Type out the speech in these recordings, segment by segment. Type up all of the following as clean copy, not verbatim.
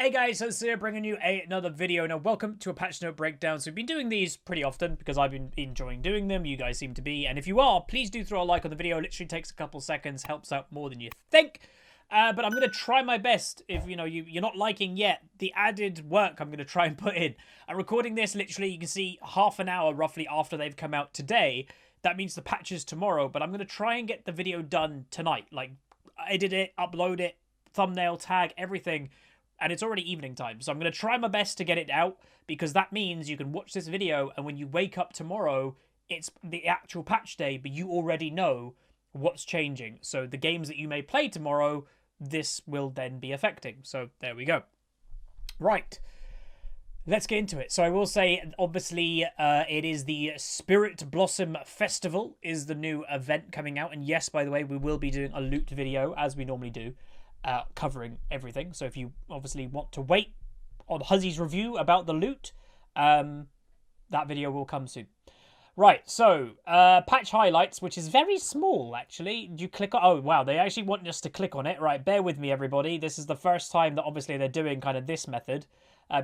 Hey guys, so here bringing you another video. Now, welcome to a patch note breakdown. So we've been doing these pretty often because I've been enjoying doing them. You guys seem to be. And if you are, please do throw a like on the video. It literally takes a couple seconds, helps out more than you think. But I'm going to try my best. If you're not liking yet the added work I'm going to try and put in. I'm recording this literally, you can see, half an hour roughly after they've come out today. That means the patch is tomorrow. But I'm going to try and get the video done tonight. Like, edit it, upload it, thumbnail, tag, everything. And it's already evening time, so I'm going to try my best to get it out, because that means you can watch this video, and when you wake up tomorrow, it's the actual patch day, but you already know what's changing. So the games that you may play tomorrow, this will then be affecting. So there we go. Right. Let's get into it. So I will say, obviously, it is the Spirit Blossom Festival is the new event coming out. And yes, by the way, we will be doing a loot video, as we normally do. Covering everything. So if you obviously want to wait on Huzzy's review about the loot, that video will come soon. Right, so patch highlights, which is very small actually. You click on, oh wow, they actually want us to click on it. Right, bear with me everybody. This is the first time that obviously they're doing kind of this method.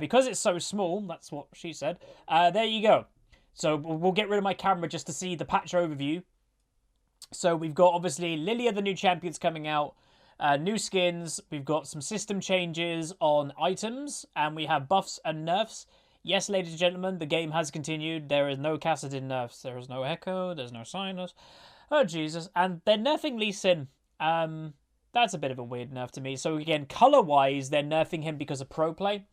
Because it's so small, that's what she said. There you go. So we'll get rid of my camera just to see the patch overview. So we've got obviously Lilia, the new champion's coming out. New skins, we've got some system changes on items, and we have buffs and nerfs. Yes, ladies and gentlemen, the game has continued. There is no Cassadin nerfs. There is no Echo. There's no Sinus. Oh, Jesus. And they're nerfing Lee Sin. That's a bit of a weird nerf to me. So, again, colour-wise, they're nerfing him because of pro play.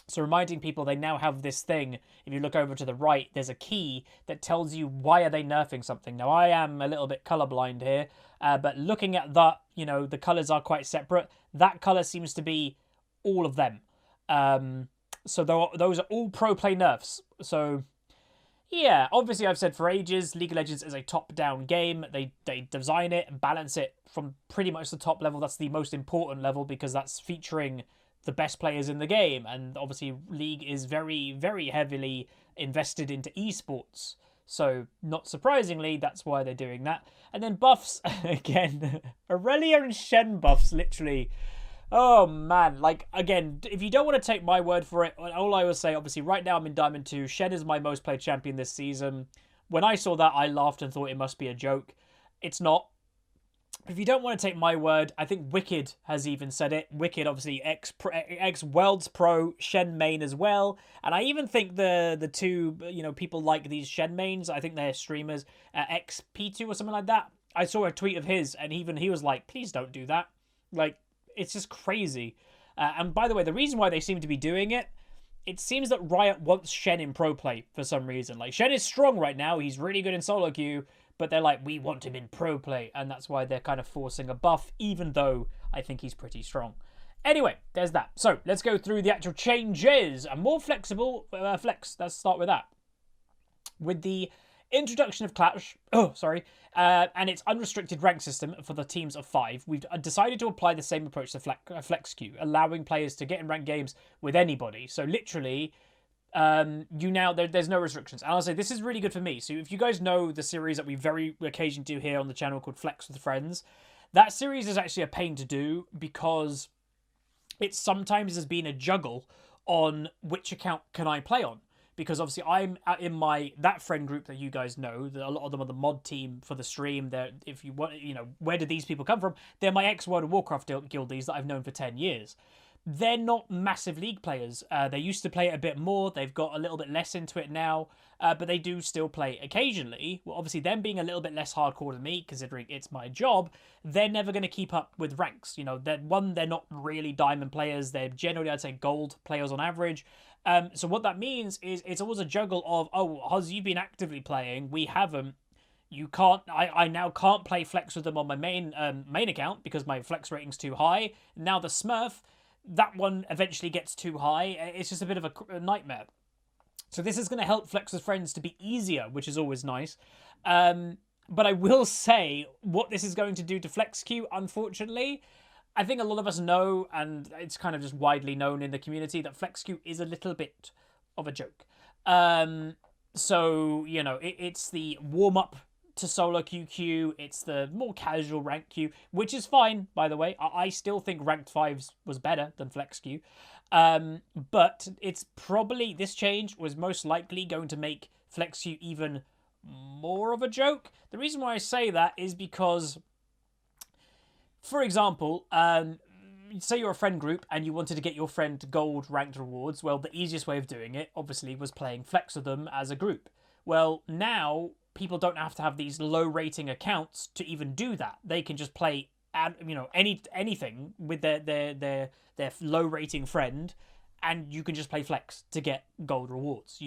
So reminding people, they now have this thing. If you look over to the right, there's a key that tells you why are they nerfing something. Now, I am a little bit colorblind here, but looking at that, you know, the colors are quite separate. That color seems to be all of them. So those are all pro play nerfs. So, yeah, obviously I've said for ages, League of Legends is a top-down game. They design it and balance it from pretty much the top level. That's the most important level because that's featuring the best players in the game, and obviously League is very, very heavily invested into esports, so not surprisingly that's why they're doing that. And then buffs, again, Aurelia and Shen buffs, literally, oh man, like, again, if you don't want to take my word for it, all I will say, obviously right now I'm in Diamond 2, Shen is my most played champion this season. When I saw that, I laughed and thought it must be a joke. It's not. If you don't want to take my word, I think Wicked has even said it. Wicked, obviously, ex-Worlds Pro, Shen main as well. And I even think the two, you know, people like these Shen mains, I think they're streamers, XP2 or something like that. I saw a tweet of his, and even he was like, please don't do that. Like, it's just crazy. And by the way, the reason why they seem to be doing it, it seems that Riot wants Shen in pro play for some reason. Like, Shen is strong right now. He's really good in solo queue. But they're like, we want him in pro play. And that's why they're kind of forcing a buff, even though I think he's pretty strong. Anyway, there's that. So, let's go through the actual changes. A more flexible flex. Let's start with that. With the introduction of Clash, and its unrestricted rank system for the teams of 5, we've decided to apply the same approach to Flex Queue, allowing players to get in ranked games with anybody. So, literally, there's no restrictions, and I'll say this is really good for me. So if you guys know the series that we very occasionally do here on the channel called Flex with Friends, that series is actually a pain to do because it sometimes has been a juggle on which account can I play on, because obviously I'm in that friend group that you guys know, a lot of them are the mod team for the stream. They're, if you want, you know, where do these people come from? They're my ex-World of Warcraft guildies that I've known for 10 years. They're not massive League players. They used to play it a bit more. They've got a little bit less into it now, but they do still play occasionally. Well, obviously, them being a little bit less hardcore than me, considering it's my job, they're never going to keep up with ranks. You know, they're not really diamond players. They're generally, I'd say, gold players on average. So what that means is it's always a juggle of, oh, Huzz, you've been actively playing. We haven't. You can't. I now can't play Flex with them on my main account because my Flex rating's too high. Now the Smurf, that one eventually gets too high. It's just a bit of a nightmare. So this is going to help Flex with Friends to be easier, which is always nice. But I will say what this is going to do to Flex Queue, unfortunately, I think a lot of us know, and it's kind of just widely known in the community, that Flex Queue is a little bit of a joke. So, you know, it's the warm-up to solo queue. It's the more casual ranked queue, which is fine, by the way. I still think ranked 5s was better than flex queue. But it's probably, this change was most likely going to make flex queue even more of a joke. The reason why I say that is because, for example, say you're a friend group and you wanted to get your friend gold ranked rewards. Well, the easiest way of doing it, obviously, was playing flex with them as a group. Well, now people don't have to have these low rating accounts to even do that. They can just play, anything with their low rating friend, and you can just play flex to get gold rewards.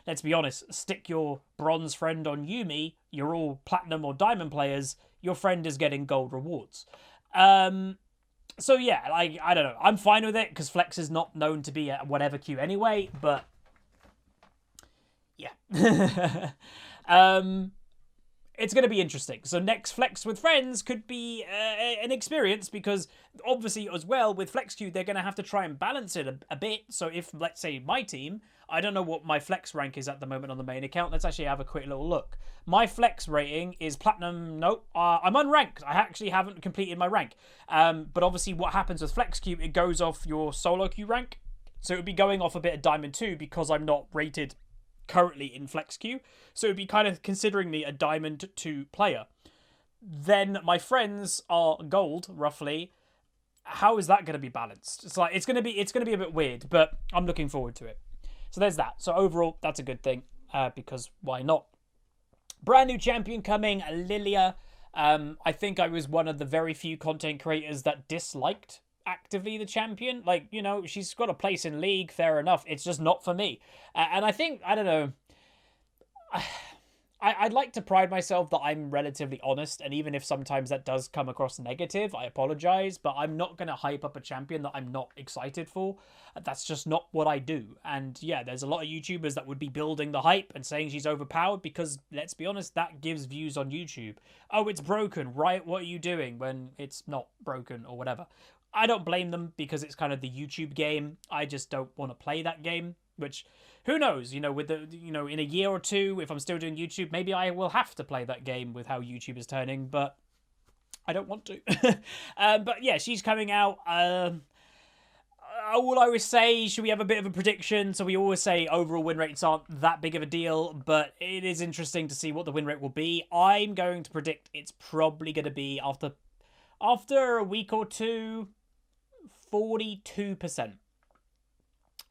Let's be honest, stick your bronze friend on Yumi, you're all platinum or diamond players, your friend is getting gold rewards. So yeah, I don't know. I'm fine with it because flex is not known to be at whatever queue anyway, but yeah. It's going to be interesting. So next flex with friends could be an experience, because obviously as well with flex queue, they're going to have to try and balance it a bit. So if, let's say, my team, I don't know what my flex rank is at the moment on the main account. Let's actually have a quick little look. My flex rating is platinum. Nope, I'm unranked. I actually haven't completed my rank. But obviously what happens with flex queue, it goes off your solo queue rank. So it would be going off a bit of diamond 2 because I'm not rated currently in flex queue, so it'd be kind of considering me a diamond 2 player. Then my friends are gold roughly. How is that going to be balanced? It's like it's going to be a bit weird, but I'm looking forward to it. So there's that. So overall, that's a good thing, because why not? Brand new champion coming, Lilia. I think I was one of the very few content creators that disliked actively the champion. Like, she's got a place in League, fair enough. It's just not for me. And I think, I don't know, I'd like to pride myself that I'm relatively honest, and even if sometimes that does come across negative, I apologize, but I'm not going to hype up a champion that I'm not excited for. That's just not what I do. And yeah, there's a lot of YouTubers that would be building the hype and saying she's overpowered because, let's be honest, that gives views on YouTube. Oh, it's broken, right? What are you doing when it's not broken or whatever? I don't blame them because it's kind of the YouTube game. I just don't want to play that game, which, who knows, with the, in a year or two, if I'm still doing YouTube, maybe I will have to play that game with how YouTube is turning, but I don't want to. But yeah, she's coming out. All I always say, should we have a bit of a prediction? So we always say overall win rates aren't that big of a deal, but it is interesting to see what the win rate will be. I'm going to predict it's probably going to be, after a week or two, 42%.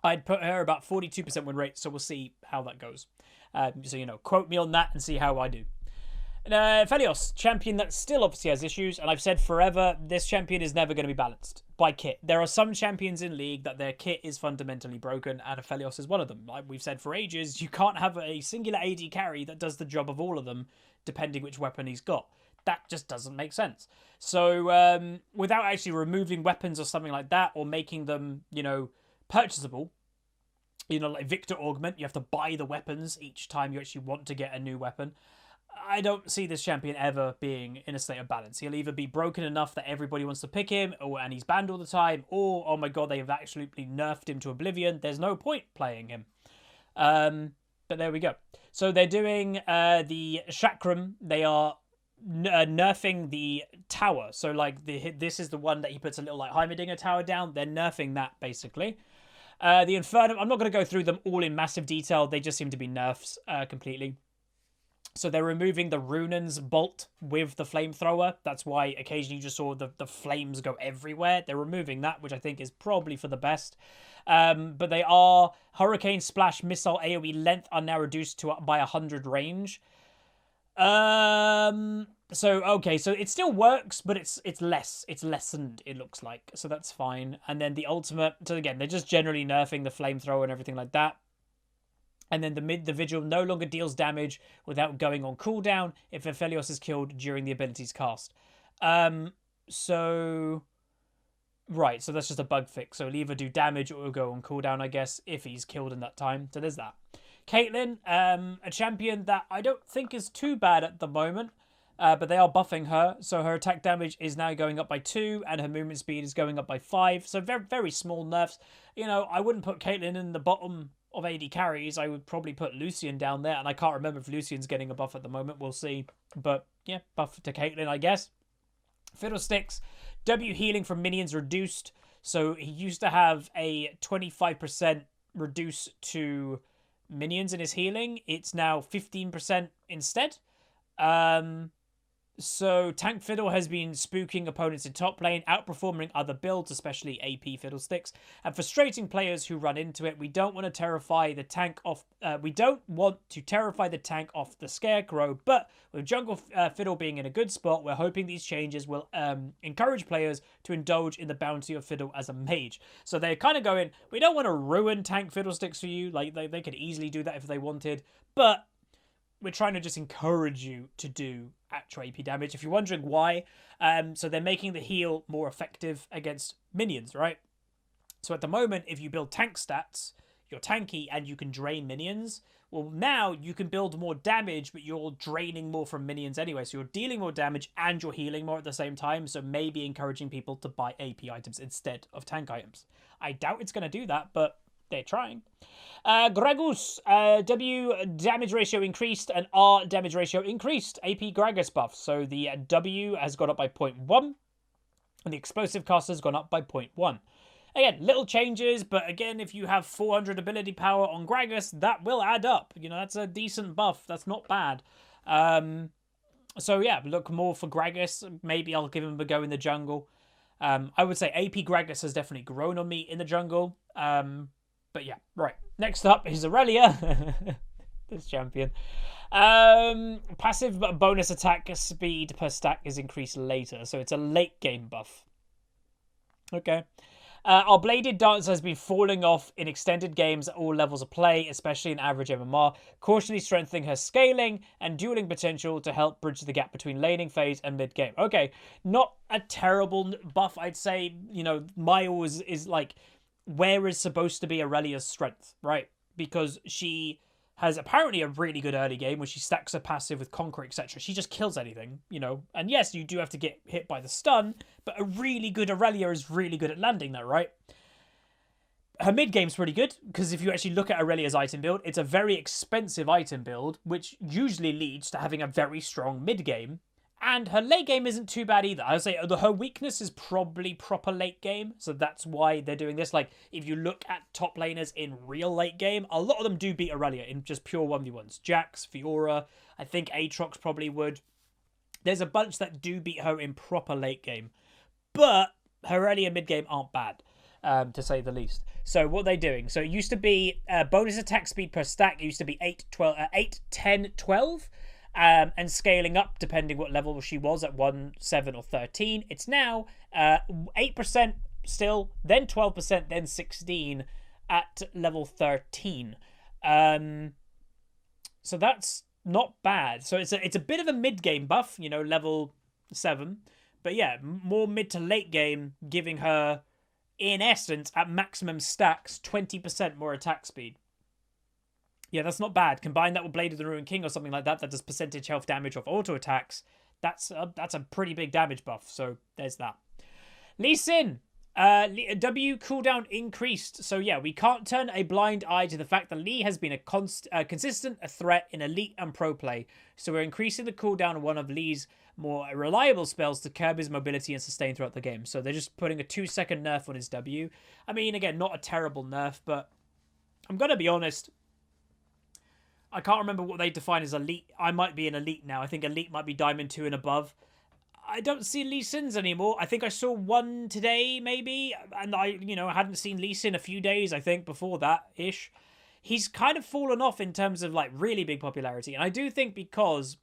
I'd put her about 42% win rate, so we'll see how that goes. So, quote me on that and see how I do. Felios, champion that still obviously has issues, and I've said forever, this champion is never going to be balanced by kit. There are some champions in League that their kit is fundamentally broken, and Felios is one of them. Like we've said for ages, you can't have a singular AD carry that does the job of all of them, depending which weapon he's got. That just doesn't make sense. So without actually removing weapons or something like that, or making them, purchasable, like Victor Augment, you have to buy the weapons each time you actually want to get a new weapon. I don't see this champion ever being in a state of balance. He'll either be broken enough that everybody wants to pick him, and he's banned all the time, or, oh my god, they've absolutely nerfed him to oblivion. There's no point playing him. But there we go. So they're doing the Chakram. They are nerfing the tower. So like this is the one that he puts a little like Heimerdinger tower down. They're nerfing that basically. The Inferno, I'm not going to go through them all in massive detail. They just seem to be nerfs completely. So they're removing the Runan's bolt with the flamethrower. That's why occasionally you just saw the flames go everywhere. They're removing that, which I think is probably for the best. But they are Hurricane Splash Missile AoE length are now reduced to by 100 range. So it still works, but it's lessened, it looks like, so that's fine. And then the ultimate, so again, they're just generally nerfing the flamethrower and everything like that. And then the vigil no longer deals damage without going on cooldown if Aphelios is killed during the ability's cast. So that's just a bug fix. So it'll either do damage or it'll go on cooldown, I guess, if he's killed in that time. So there's that. Caitlyn, a champion that I don't think is too bad at the moment, but they are buffing her. So her attack damage is now going up by 2, and her movement speed is going up by 5. So very, very small nerfs. I wouldn't put Caitlyn in the bottom of AD carries, I would probably put Lucian down there, and I can't remember if Lucian's getting a buff at the moment. We'll see. But yeah, buff to Caitlyn, I guess. Fiddlesticks, W healing from minions reduced. So he used to have a 25% reduce to minions in his healing. It's now 15% instead. So Tank Fiddle has been spooking opponents in top lane, outperforming other builds, especially AP Fiddlesticks, and frustrating players who run into it. We don't want to terrify the tank off. We don't want to terrify the tank off the Scarecrow, but with Jungle Fiddle being in a good spot, we're hoping these changes will encourage players to indulge in the bounty of Fiddle as a mage. So they're kind of going, we don't want to ruin Tank Fiddlesticks for you. Like they could easily do that if they wanted, but we're trying to just encourage you to do actual AP damage. If you're wondering why, so they're making the heal more effective against minions, right? So at the moment, if you build tank stats, you're tanky and you can drain minions. Well, now you can build more damage, but you're draining more from minions anyway. So you're dealing more damage and you're healing more at the same time. So maybe encouraging people to buy AP items instead of tank items. I doubt it's going to do that, but they're trying. Gragus, W damage ratio increased and R damage ratio increased. AP Gragus buff. So the W has gone up by 0.1 and the explosive cost has gone up by 0.1. Again, little changes, but again, if you have 400 ability power on Gragas, that will add up. You know, that's a decent buff. That's not bad. So yeah, look more for Gragas. Maybe I'll give him a go in the jungle. I would say AP Gragas has definitely grown on me in the jungle. But yeah, right. Next up is Aurelia. This champion. Passive bonus attack speed per stack is increased later. So it's a late game buff. Okay. Our bladed dance has been falling off in extended games at all levels of play, especially in average MMR, cautiously strengthening her scaling and dueling potential to help bridge the gap between laning phase and mid game. Okay, not a terrible buff, I'd say. You know, Miles is like where is supposed to be Aurelia's strength, right? Because she has apparently a really good early game where she stacks her passive with Conquer, etc. She just kills anything, you know. And yes, you do have to get hit by the stun, but a really good Aurelia is really good at landing that, right? Her mid game's pretty good, because if you actually look at Aurelia's item build, it's a very expensive item build, which usually leads to having a very strong mid game. And her late game isn't too bad either. I would say her weakness is probably proper late game. So that's why they're doing this. Like, if you look at top laners in real late game, a lot of them do beat Aurelia in just pure 1v1s. Jax, Fiora, I think Aatrox probably would. There's a bunch that do beat her in proper late game. But her early and mid game aren't bad, to say the least. So what are they doing? So it used to be bonus attack speed per stack. It used to be 8, 10, 12. And scaling up depending what level she was at 1, 7 or 13. It's now 8% still, then 12%, then 16 at level 13. So that's not bad. So it's a bit of a mid-game buff, you know, level 7. But yeah, more mid to late game, giving her, in essence, at maximum stacks, 20% more attack speed. Yeah, that's not bad. Combine that with Blade of the Ruined King or something like that, that does percentage health damage off auto attacks. That's a pretty big damage buff. So there's that. Lee Sin. W cooldown increased. So yeah, we can't turn a blind eye to the fact that Lee has been a consistent threat in elite and pro play. So we're increasing the cooldown of one of Lee's more reliable spells to curb his mobility and sustain throughout the game. So they're just putting a 2-second nerf on his W. I mean, again, not a terrible nerf, but I'm going to be honest. I can't remember what they define as elite. I might be an elite now. I think elite might be diamond 2 and above. I don't see Lee Sin's anymore. I think I saw one today, maybe. And I hadn't seen Lee Sin a few days, I think, before that-ish. He's kind of fallen off in terms of, like, really big popularity. And I do think because...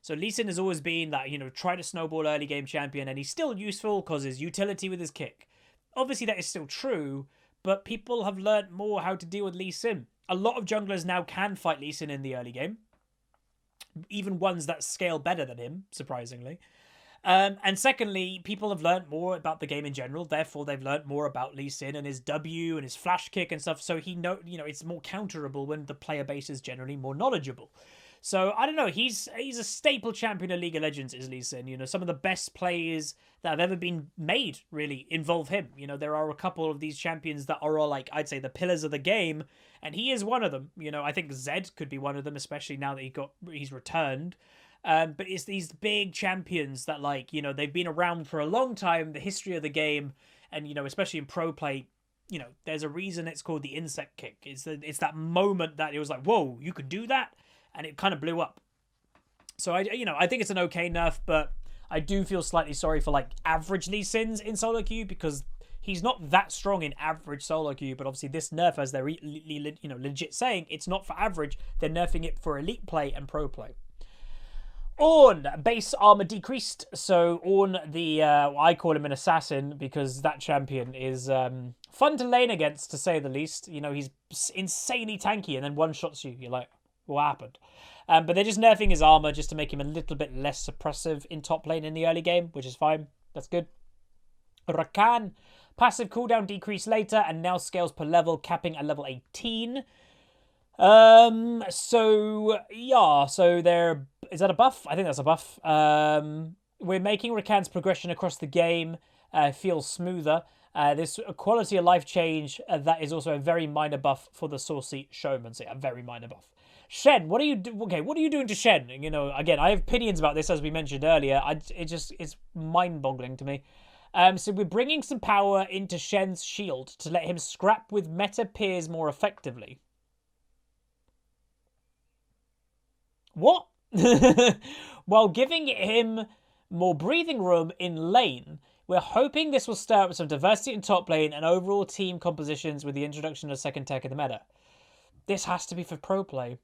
So Lee Sin has always been that, try to snowball early game champion. And he's still useful because his utility with his kick. Obviously, that is still true. But people have learnt more how to deal with Lee Sin. A lot of junglers now can fight Lee Sin in the early game. Even ones that scale better than him, surprisingly. And secondly, people have learnt more about the game in general. Therefore, they've learnt more about Lee Sin and his W and his flash kick and stuff. So it's more counterable when the player base is generally more knowledgeable. So I don't know. He's a staple champion of League of Legends, is Lee Sin. You know, some of the best players that have ever been made really involve him. You know, there are a couple of these champions that are all like, I'd say, the pillars of the game, and he is one of them. You know, I think Zed could be one of them, especially now that he's returned. But it's these big champions that, like, you know, they've been around for a long time, the history of the game, and, you know, especially in pro play, you know, there's a reason it's called the insect kick. It's that moment that it was like, whoa, you could do that, and it kind of blew up. So I think it's an okay nerf, but I do feel slightly sorry for like average Lee Sins in solo queue, because he's not that strong in average solo queue. But obviously this nerf, as they're legit saying, it's not for average. They're nerfing it for elite play and pro play. Ornn, base armor decreased. So Ornn, I call him an assassin because that champion is fun to lane against, to say the least. You know, he's insanely tanky, and then one-shots you. You're like, what happened? But they're just nerfing his armor just to make him a little bit less suppressive in top lane in the early game, which is fine. That's good. Rakan, passive cooldown decreased later and now scales per level, capping at level 18. So there is that a buff? I think that's a buff. We're making Rakan's progression across the game feel smoother. This quality of life change that is also a very minor buff for the Saucy Showman. So a very minor buff. Shen, what are you what are you doing to Shen? You know, again, I have opinions about this, as we mentioned earlier. It's mind-boggling to me. So we're bringing some power into Shen's shield to let him scrap with meta peers more effectively. What? While giving him more breathing room in lane, we're hoping this will stir up some diversity in top lane and overall team compositions with the introduction of second tech in the meta. This has to be for pro play.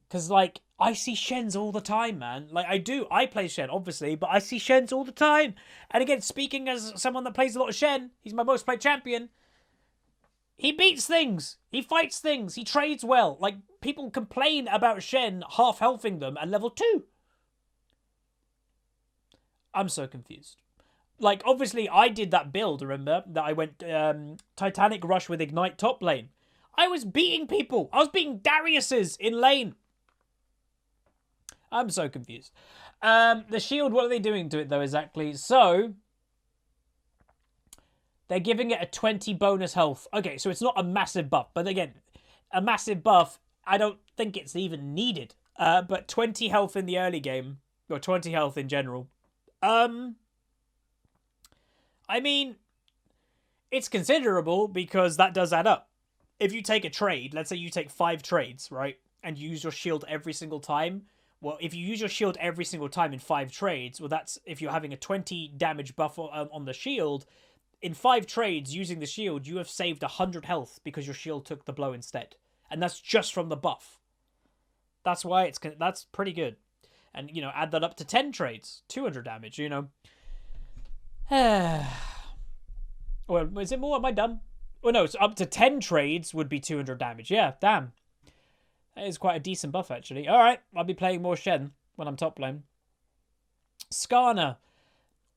Because, like, I see Shens all the time, man. Like, I do. I play Shen, obviously, but I see Shens all the time. And again, speaking as someone that plays a lot of Shen, he's my most played champion. He beats things. He fights things. He trades well. Like, people complain about Shen half-healthing them at level 2. I'm so confused. Like, obviously, I did that build, remember? That I went Titanic Rush with Ignite top lane. I was beating people. I was beating Dariuses in lane. I'm so confused. The shield, what are they doing to it, though, exactly? So, they're giving it a 20 bonus health. Okay, so it's not a massive buff. But again, a massive buff, I don't think it's even needed. But 20 health in the early game, or 20 health in general. I mean, it's considerable because that does add up. If you take a trade, let's say you take 5 trades, right? And you use your shield every single time. Well, if you use your shield every single time in 5 trades, well, that's if you're having a 20 damage buff on the shield. In 5 trades using the shield, you have saved 100 health because your shield took the blow instead. And that's just from the buff. That's why that's pretty good. And, you know, add that up to 10 trades. 200 damage, you know. Well, is it more? Am I done? Well, no, it's up to 10 trades would be 200 damage. Yeah, damn. That is quite a decent buff, actually. All right, I'll be playing more Shen when I'm top lane. Skarner.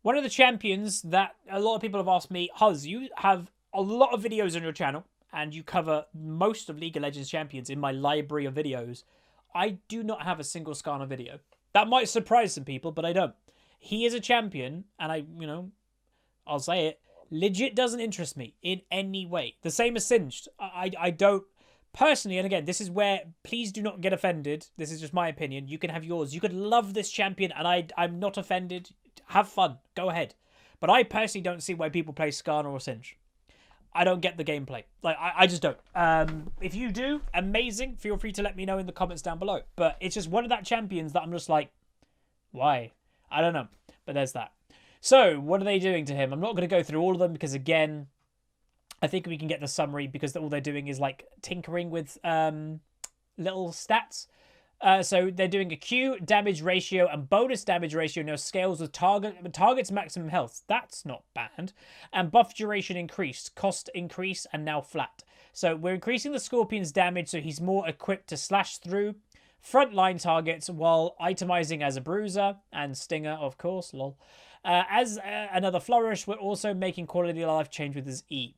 One of the champions that a lot of people have asked me, Huz, you have a lot of videos on your channel, and you cover most of League of Legends champions in my library of videos. I do not have a single Skarner video. That might surprise some people, but I don't. He is a champion, and I'll say it, legit doesn't interest me in any way. The same as Singed. I don't, personally, and again, this is where, please do not get offended. This is just my opinion. You can have yours. You could love this champion, and I'm not offended. Have fun. Go ahead. But I personally don't see why people play Skarner or Singe. I don't get the gameplay. Like, I just don't. If you do, amazing. Feel free to let me know in the comments down below. But it's just one of that champions that I'm just like, why? I don't know. But there's that. So, what are they doing to him? I'm not going to go through all of them because, again, I think we can get the summary because all they're doing is, like, tinkering with little stats. So they're doing a Q, damage ratio, and bonus damage ratio now scales with target's maximum health. That's not bad. And buff duration increased, cost increase, and now flat. So we're increasing the Scorpion's damage so he's more equipped to slash through frontline targets while itemizing as a bruiser and stinger, of course, lol. As another flourish, we're also making quality of life change with his E.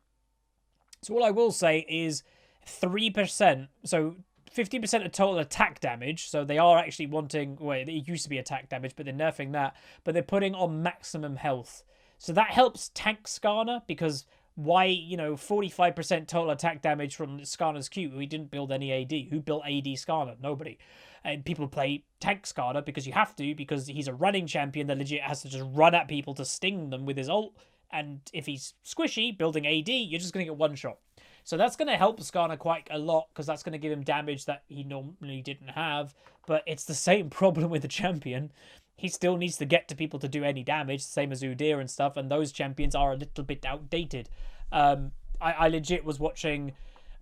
So all I will say is 3%, so 50% of total attack damage. So they are actually wanting... Wait, it used to be attack damage, but they're nerfing that. But they're putting on maximum health. So that helps tank Skarner, because why, 45% total attack damage from Skarner's Q? We didn't build any AD. Who built AD Skarner? Nobody. And people play tank Skarner because you have to, because he's a running champion that legit has to just run at people to sting them with his ult. And if he's squishy, building AD, you're just going to get one shot. So that's going to help Skarner quite a lot, because that's going to give him damage that he normally didn't have. But it's the same problem with the champion. He still needs to get to people to do any damage, same as Udyr and stuff, and those champions are a little bit outdated. I legit was watching...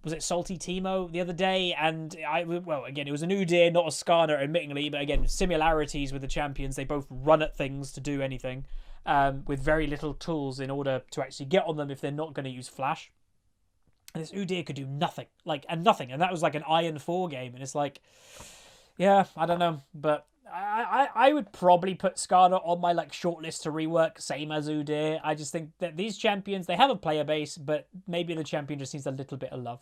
Was it Salty Teemo the other day? And well, again, it was an Udyr, not a Skarner, admittingly, but again, similarities with the champions. They both run at things to do anything, with very little tools in order to actually get on them if they're not going to use flash. And this Udyr could do nothing, and that was like an Iron 4 game, and it's like, yeah, I don't know, but I would probably put Skarner on my short list to rework, same as Udyr. I just think that these champions, they have a player base, but maybe the champion just needs a little bit of love.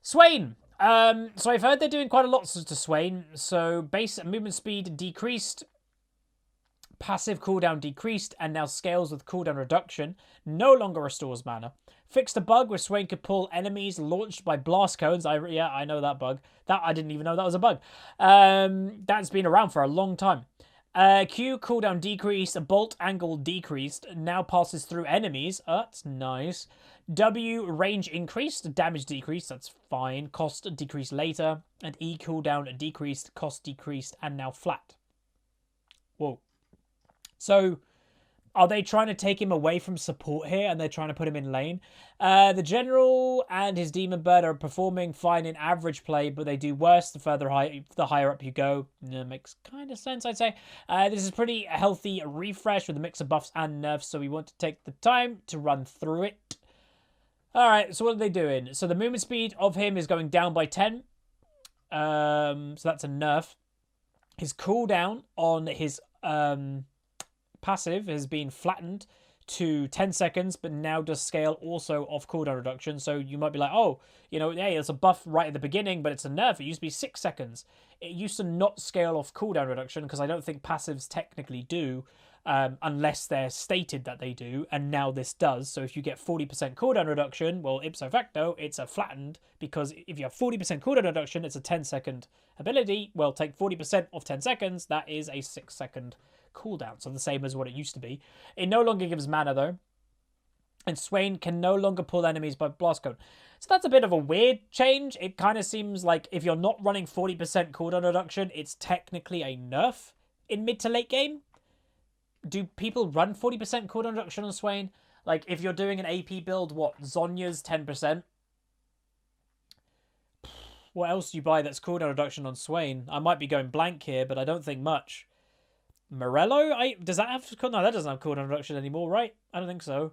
SWAIN. So I've heard they're doing quite a lot to SWAIN. So base movement speed decreased, passive cooldown decreased, and now scales with cooldown reduction. No longer restores mana. Fixed a bug where SWAIN could pull enemies launched by blast cones. Yeah, I know that bug. That I didn't even know that was a bug. That's been around for a long time. Q cooldown decreased, bolt angle decreased, now passes through enemies. That's nice. W range increased, damage decreased, that's fine. Cost decreased later. And E cooldown decreased, cost decreased, and now flat. Whoa. So... are they trying to take him away from support here, and they're trying to put him in lane? The General and his Demon Bird are performing fine in average play, but they do worse the higher up you go. Makes kind of sense, I'd say. This is pretty healthy refresh with a mix of buffs and nerfs, so we want to take the time to run through it. All right, so what are they doing? So the movement speed of him is going down by 10. So that's a nerf. His cooldown on his... passive has been flattened to 10 seconds, but now does scale also off cooldown reduction. So you might be like, oh, hey, it's a buff right at the beginning, but it's a nerf. It used to be 6 seconds. It used to not scale off cooldown reduction, because I don't think passives technically do, unless they're stated that they do, and now this does. So if you get 40% cooldown reduction, well, ipso facto, it's a flattened, because if you have 40% cooldown reduction, it's a 10-second ability. Well, take 40% of 10 seconds, that is a 6-second cooldown, so the same as what it used to be. It no longer gives mana though, and SWAIN can no longer pull enemies by blast cone. So that's a bit of a weird change. It kind of seems like if you're not running 40% cooldown reduction, it's technically a nerf in mid to late game. Do people run 40% cooldown reduction on SWAIN? Like if you're doing an AP build, what, Zhonya's 10%? What else do you buy that's cooldown reduction on SWAIN? I might be going blank here, but I don't think much. Morello? Does that have... No, that doesn't have cooldown reduction anymore, right? I don't think so.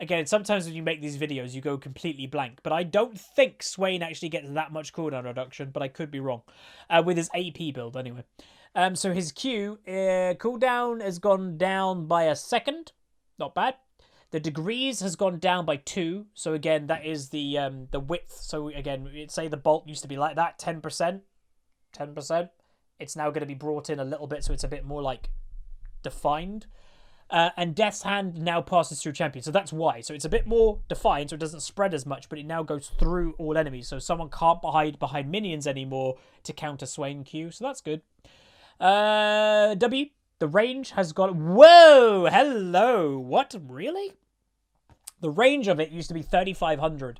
Again, sometimes when you make these videos, you go completely blank. But I don't think SWAIN actually gets that much cooldown reduction, but I could be wrong. With his AP build, anyway. So his Q cooldown has gone down by a second. Not bad. The degrees has gone down by 2. So again, that is the width. So again, say the bolt used to be like that, 10%. 10%. It's now going to be brought in a little bit, so it's a bit more defined. And Death's Hand now passes through champions, so that's why. So it's a bit more defined, so it doesn't spread as much, but it now goes through all enemies. So someone can't hide behind minions anymore to counter SWAIN Q, so that's good. W, the range has got... Whoa! Hello! What? Really? The range of it used to be 3,500.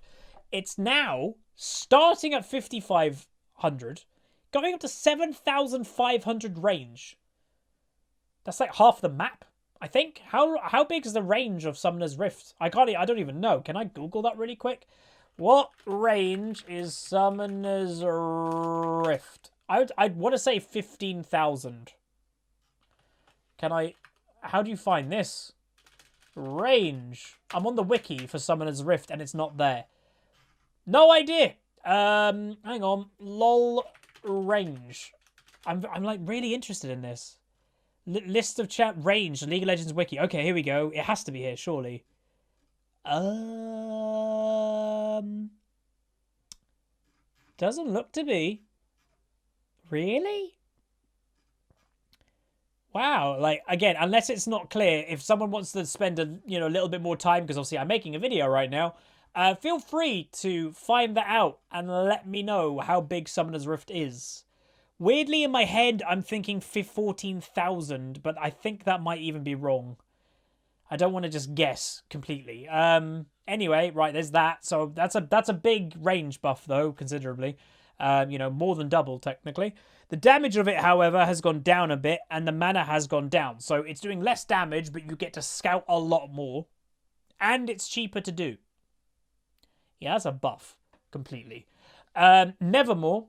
It's now starting at 5,500. Going up to 7,500 range. That's like half the map, I think. How big is the range of Summoner's Rift? I don't even know. Can I Google that really quick? What range is Summoner's Rift? I'd want to say 15,000. How do you find this? Range. I'm on the wiki for Summoner's Rift and it's not there. No idea. Hang on. LOL range. I'm really interested in this. List of chat range, League of Legends wiki. Okay, here we go. It has to be here, surely. Doesn't look to be. Really? Wow, like, again, unless it's not clear, if someone wants to spend a little bit more time, because obviously I'm making a video right now, feel free to find that out and let me know how big Summoner's Rift is. Weirdly, in my head, I'm thinking 14,000, but I think that might even be wrong. I don't want to just guess completely. Anyway, right, there's that. So that's a big range buff, though, considerably. More than double, technically. The damage of it, however, has gone down a bit, and the mana has gone down. So it's doing less damage, but you get to scout a lot more. And it's cheaper to do. Yeah, that's a buff, completely. Nevermore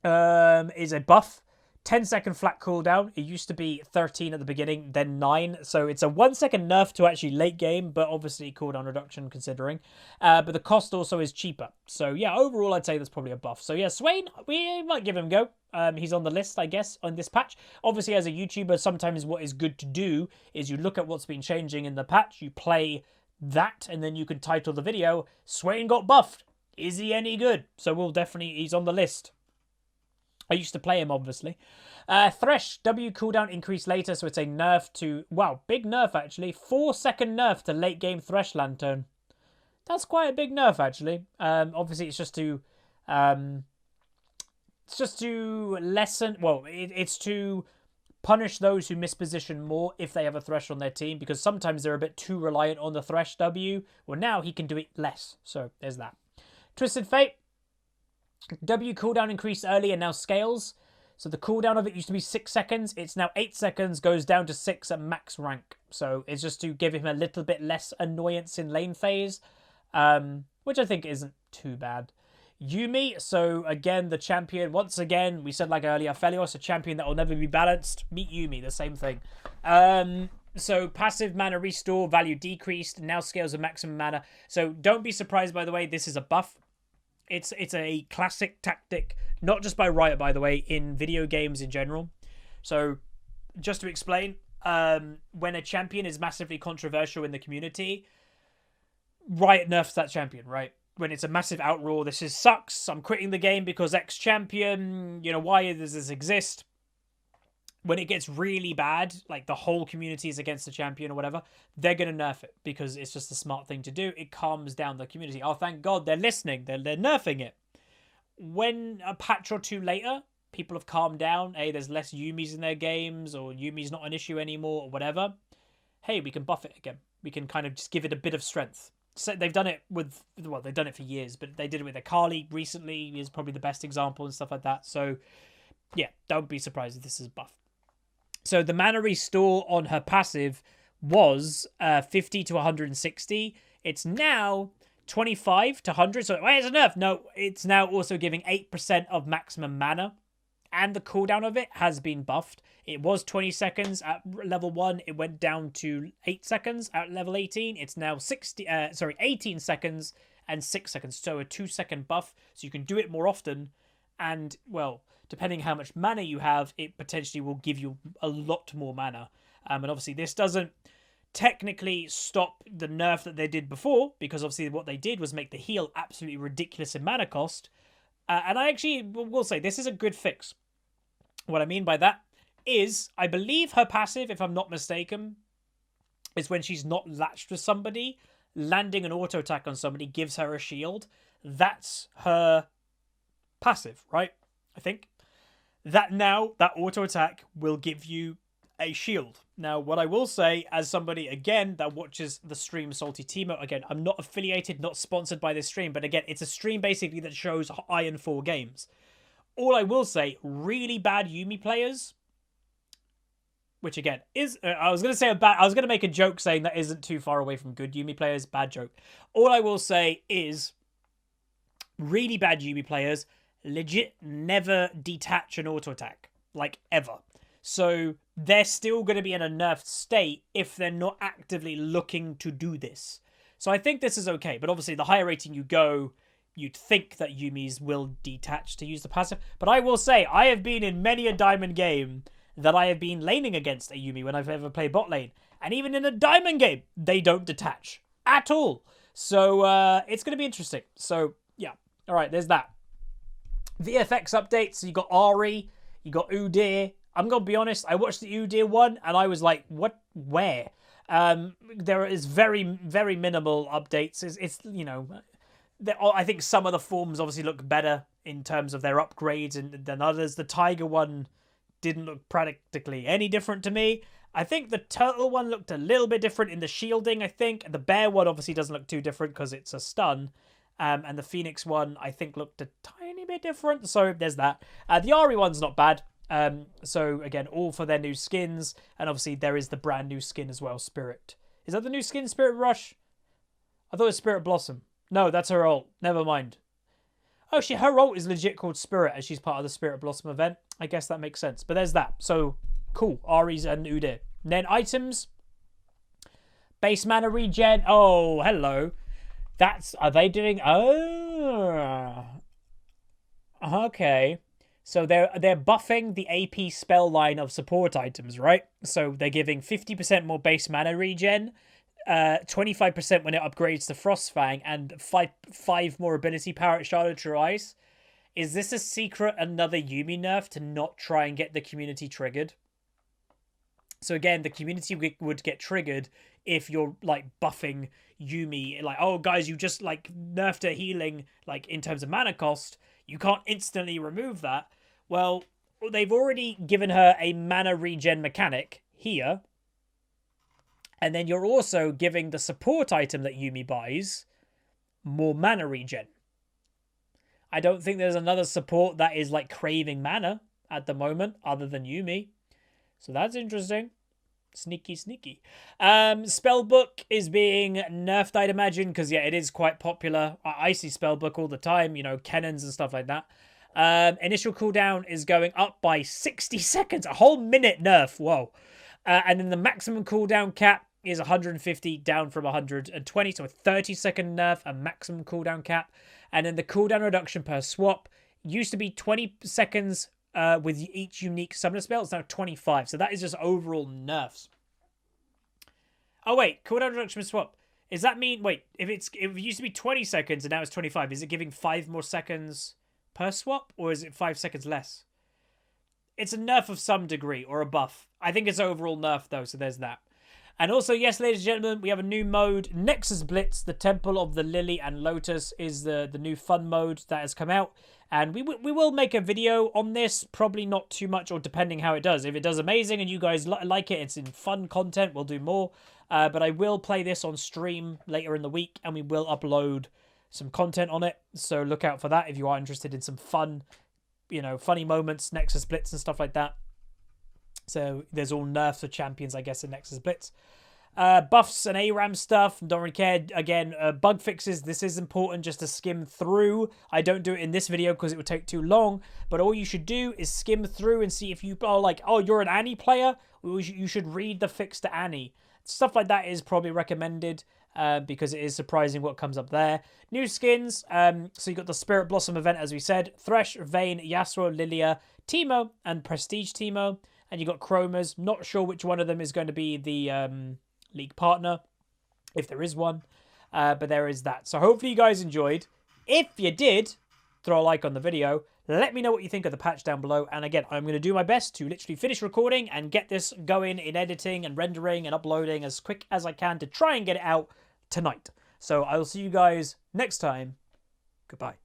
is a buff. 10-second flat cooldown. It used to be 13 at the beginning, then 9. So it's a 1-second nerf to actually late game, but obviously cooldown reduction considering. But the cost also is cheaper. So yeah, overall I'd say that's probably a buff. So yeah, SWAIN, we might give him a go. He's on the list, I guess, on this patch. Obviously, as a YouTuber, sometimes what is good to do is you look at what's been changing in the patch, you play that, and then you can title the video, SWAIN got buffed. Is he any good? So he's on the list. I used to play him, obviously. Thresh, W cooldown increased later, so it's a nerf to... Wow, big nerf, actually. 4-second nerf to late game Thresh Lantern. That's quite a big nerf, actually. Obviously, it's just to... It's just to lessen... Well, it's to punish those who misposition more if they have a Thresh on their team, because sometimes they're a bit too reliant on the Thresh W. Well, now he can do it less, so there's that. Twisted Fate. W cooldown increased early and now scales. So the cooldown of it used to be 6 seconds. It's now 8 seconds, goes down to 6 at max rank. So it's just to give him a little bit less annoyance in lane phase, which I think isn't too bad. Yumi, so again, the champion, once again, we said like earlier, Felios, a champion that will never be balanced. Meet Yumi, the same thing. So passive mana restore, value decreased, now scales with maximum mana. So don't be surprised, by the way, this is a buff. It's a classic tactic, not just by Riot, by the way, in video games in general. So, just to explain, when a champion is massively controversial in the community, Riot nerfs that champion, right? When it's a massive outroar, this is sucks, I'm quitting the game because X champion, why does this exist? When it gets really bad, like the whole community is against the champion or whatever, they're going to nerf it because it's just a smart thing to do. It calms down the community. Oh, thank God they're listening. They're nerfing it. When a patch or two later, people have calmed down. Hey, there's less Yumis in their games, or Yumi's not an issue anymore, or whatever. Hey, we can buff it again. We can kind of just give it a bit of strength. So they've done it with, well, they've done it for years, but they did it with Akali recently, is probably the best example and stuff like that. So, yeah, don't be surprised if this is buffed. So the mana restore on her passive was 50 to 160. It's now 25 to 100. So wait, it's a nerf. No, it's now also giving 8% of maximum mana. And the cooldown of it has been buffed. It was 20 seconds at level 1. It went down to 8 seconds at level 18. It's now 18 seconds and 6 seconds. So a 2-second buff. So you can do it more often. And, well, depending how much mana you have, it potentially will give you a lot more mana. And obviously this doesn't technically stop the nerf that they did before, because obviously what they did was make the heal absolutely ridiculous in mana cost. And I actually will say this is a good fix. What I mean by that is, I believe her passive, if I'm not mistaken, is when she's not latched with somebody, landing an auto attack on somebody gives her a shield. That's her passive, right? I think that now that auto attack will give you a shield. Now, what I will say, as somebody again that watches the stream Salty Timo, again, I'm not affiliated, not sponsored by this stream, but again, it's a stream basically that shows Iron 4 games. All I will say, really bad Yumi players, which again is, I was going to make a joke saying that isn't too far away from good Yumi players. Bad joke. All I will say is, really bad Yumi players legit never detach an auto attack, like ever. So they're still going to be in a nerfed state if they're not actively looking to do this. So I think this is okay, but obviously the higher rating you go, you'd think that Yumis will detach to use the passive. But I will say, I have been in many a diamond game that I have been laning against a Yumi when I've ever played bot lane. And even in a diamond game, they don't detach at all. So it's going to be interesting. So yeah, all right, there's that. VFX updates. So you got Ari, you got Udyr. I'm gonna be honest. I watched the Udyr one and I was like, what? Where? There is very, very minimal updates. It's you know, I think some of the forms obviously look better in terms of their upgrades than others. The Tiger one didn't look practically any different to me. I think the Turtle one looked a little bit different in the shielding, I think. The Bear one obviously doesn't look too different because it's a stun. And the Phoenix one, I think, looked a tiny bit different. So there's that. The Ari one's not bad. So, again, all for their new skins. And obviously there is the brand new skin as well, Spirit. Is that the new skin, Spirit Rush? I thought it was Spirit Blossom. No, that's her ult. Never mind. Oh, her ult is legit called Spirit as she's part of the Spirit Blossom event. I guess that makes sense. But there's that. So, cool. Ari's and Udyr. Then items. Base mana regen. Oh, hello. Are they doing... Oh. Okay. So they're buffing the AP spell line of support items, right? So they're giving 50% more base mana regen, 25% when it upgrades to Frostfang, and 5 more ability power at Charlotte True Ice. Is this a secret another Yuumi nerf to not try and get the community triggered? So again, the community would get triggered if you're like buffing Yuumi, like, oh guys, you just like nerfed her healing, like in terms of mana cost, you can't instantly remove that. Well, they've already given her a mana regen mechanic here, and then you're also giving the support item that Yuumi buys more mana regen. I don't think there's another support that is like craving mana at the moment other than Yuumi. So that's interesting. Sneaky, sneaky. Spellbook is being nerfed, I'd imagine, because, yeah, it is quite popular. I see Spellbook all the time, you know, cannons and stuff like that. Initial cooldown is going up by 60 seconds. A whole minute nerf. Whoa. And then the maximum cooldown cap is 150 down from 120. So a 30-second nerf, a maximum cooldown cap. And then the cooldown reduction per swap used to be 20 seconds with each unique summoner spell. It's now 25. So that is just overall nerfs. Oh, wait. Cooldown reduction per swap. Does that mean... Wait. If it used to be 20 seconds and now it's 25, is it giving 5 more seconds per swap? Or is it 5 seconds less? It's a nerf of some degree or a buff. I think it's overall nerf, though. So there's that. And also, yes, ladies and gentlemen, we have a new mode. Nexus Blitz, the Temple of the Lily and Lotus, is the new fun mode that has come out. And we will make a video on this. Probably not too much, or depending how it does. If it does amazing and you guys like it, it's in fun content, we'll do more. But I will play this on stream later in the week, and we will upload some content on it. So look out for that if you are interested in some fun, you know, funny moments, Nexus Blitz and stuff like that. So there's all nerfs of champions, I guess, in Nexus Blitz. Buffs and ARAM stuff, don't really care. Again, bug fixes, this is important just to skim through. I don't do it in this video because it would take too long, but all you should do is skim through and see if you are like, oh, you're an Annie player, you should read the fix to Annie. Stuff like that is probably recommended because it is surprising what comes up there. New skins, so you got the Spirit Blossom event, as we said. Thresh, Vayne, Yasuo, Lilia, Teemo, and Prestige Teemo. And you got Chromas. Not sure which one of them is going to be the league partner, if there is one. But there is that. So hopefully you guys enjoyed. If you did, throw a like on the video. Let me know what you think of the patch down below. And again, I'm going to do my best to literally finish recording and get this going in editing and rendering and uploading as quick as I can to try and get it out tonight. So I will see you guys next time. Goodbye.